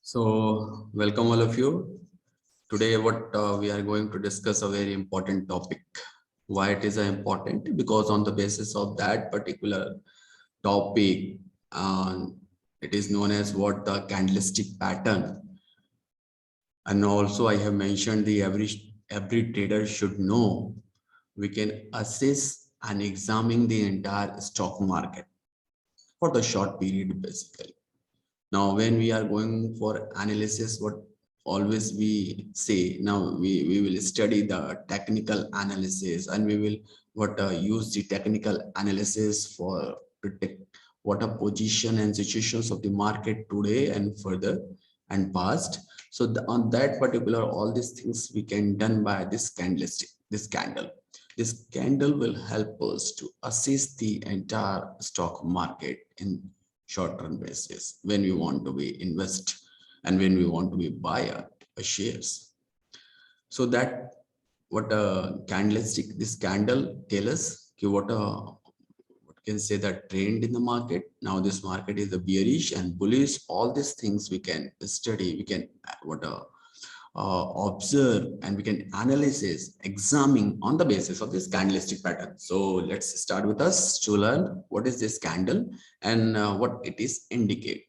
So, welcome all of you. Today, what we are going to discuss a very important topic. Why it is important? Because on the basis of that particular topic, it is known as what the candlestick pattern. And also, I have mentioned the every trader should know. We can assess and examine the entire stock market for the short period, basically. Now, when we are going for analysis, what always we say, now we will study the technical analysis and we will use the technical analysis for predict what a position and situations of the market today and further and past. So on that particular, all these things we can done by this candlestick, this candle. This candle will help us to assess the entire stock market in short-term basis when we want to be invest and when we want to be buyer shares. So that what a candlestick, this candle tell us what can say that trend in the market. Now this market is a bearish and bullish. All these things we can study. We can observe and we can analyze, examine on the basis of this candlestick pattern. So let's start with us to learn what is this candle and what it is indicate.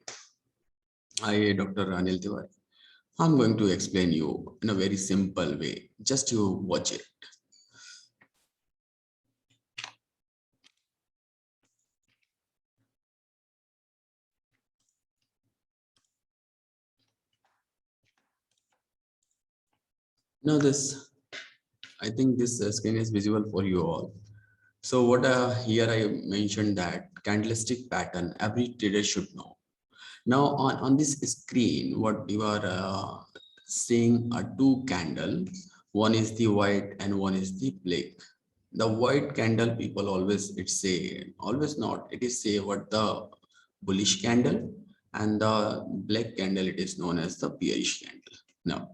I, Dr. Anil Tiwari. I'm going to explain you in a very simple way. Just you watch it. Now this, I think this screen is visible for you all. So what here I mentioned that candlestick pattern every trader should know. Now on this screen, what you are seeing are two candles. One is the white and one is the black. The white candle people always always not. It is say what the bullish candle, and the black candle it is known as the bearish candle. Now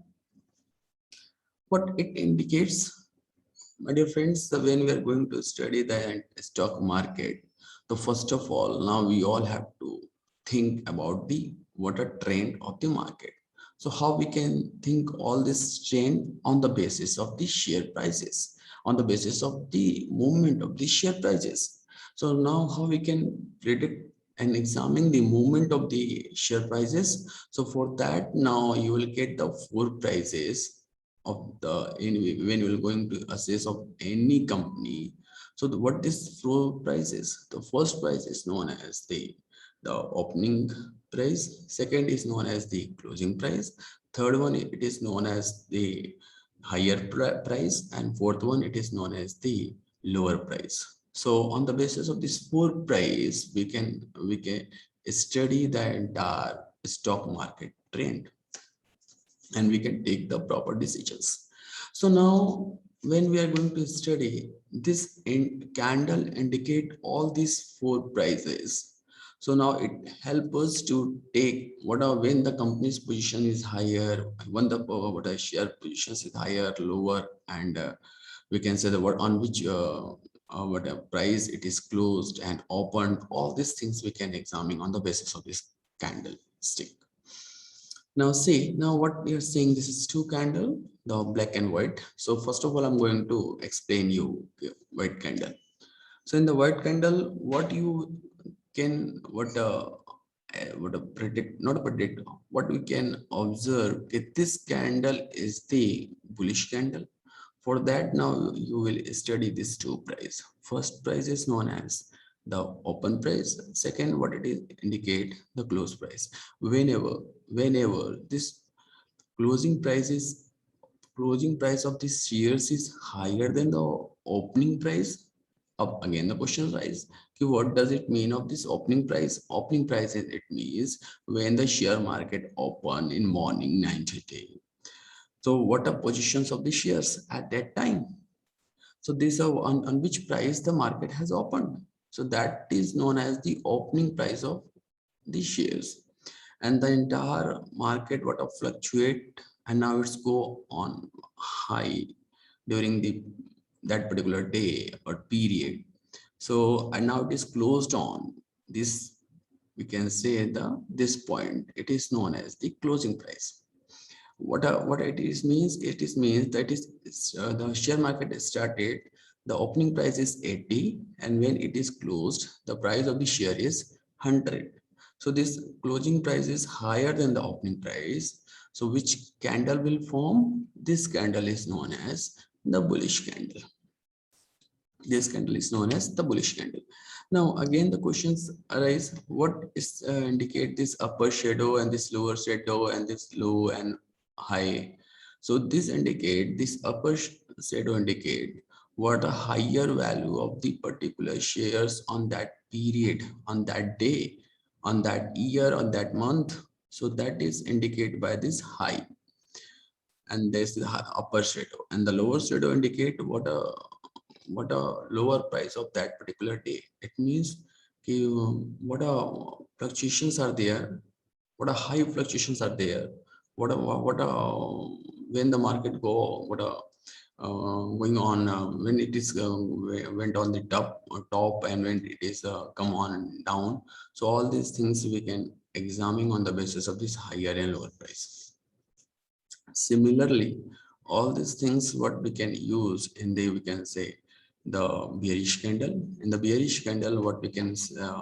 what it indicates, my dear friends, when we are going to study the stock market, so first of all, now we all have to think about the what a trend of the market. So how we can think all this trend on the basis of the share prices, on the basis of the movement of the share prices. So now how we can predict and examine the movement of the share prices. So for that, now you will get the four prices of the when you are going to assess of any company. So what this floor price is, the first price is known as the opening price, second is known as the closing price, third one it is known as the higher price, and fourth one it is known as the lower price. So on the basis of this four price we can study the entire stock market trend and we can take the proper decisions. So now when we are going to study this candle indicate all these four prices. So now it helps us to take when the company's position is higher, when the what a share positions is higher, lower, and we can say the what on which what a price it is closed and opened. All these things we can examine on the basis of this candlestick. Now see, now what we are saying, this is two candle, the black and white. So first of all, I'm going to explain you white candle. So in the white candle, what you can, what a predict, not predict, what we can observe, if this candle is the bullish candle. For that, now you will study these two price. First price is known as the open price. Second, what it is indicate the close price. Whenever this closing price is closing price of this shares is higher than the opening price, up again the question arises, what does it mean of this opening price? Opening price is, it means when the share market open in morning 9:30. So what are positions of the shares at that time? So these are on which price the market has opened. So that is known as the opening price of the shares. And the entire market what fluctuate and now it's go on high during that particular day or period. So and now it is closed on this we can say this point, it is known as the closing price. What it is means, means that the share market is started, the opening price is 80, and when it is closed, the price of the share is 100. So this closing price is higher than the opening price. So which candle will form? This candle is known as the bullish candle. This candle is known as the bullish candle. Now again the questions arise, what is indicate this upper shadow and this lower shadow and this low and high? So this upper shadow indicate what a higher value of the particular shares on that period, on that day, on that year, on that month. So that is indicated by this high, and there's the upper shadow, and the lower shadow indicate what a lower price of that particular day. It means what fluctuations are there, what a high fluctuations are there, what when the market go, going on, when it is went on the top and when it is come on down. So all these things we can examine on the basis of this higher and lower price. Similarly, all these things what we can use in the, we can say, the bearish candle. In the bearish candle, what we can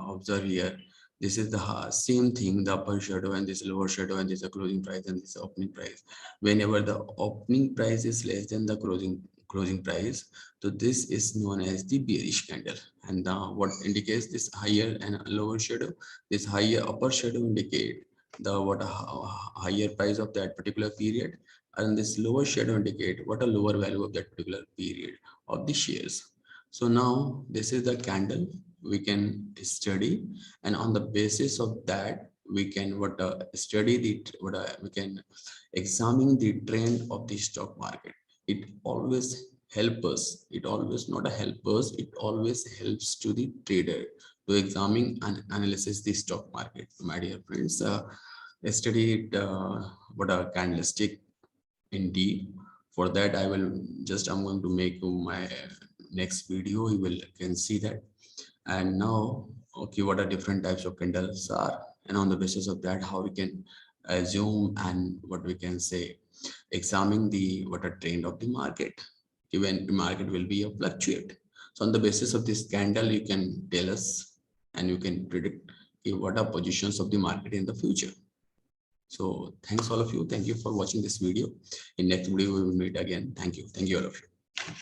observe here, this is the same thing, the upper shadow and this lower shadow, and this is a closing price and this opening price. Whenever the opening price is less than the closing price, so this is known as the bearish candle. And what indicates this higher and lower shadow, this higher upper shadow indicate the what a higher price of that particular period, and this lower shadow indicate what a lower value of that particular period of the shares. So now this is the candle we can study, and on the basis of that we can study the we can examine the trend of the stock market. It always help us, it always not a help us, it always helps to the trader to examine and analyze the stock market. My dear friends, studied what a candlestick indeed. For that I'm going to make my next video, you will can see that. And now, okay, what are different types of candles are, and on the basis of that how we can assume and what we can say examine the what a trend of the market, even the market will be a fluctuate. So on the basis of this candle you can tell us and you can predict what are positions of the market in the future. So thanks all of you. Thank you for watching this video. In next video we will meet again. Thank you all of you.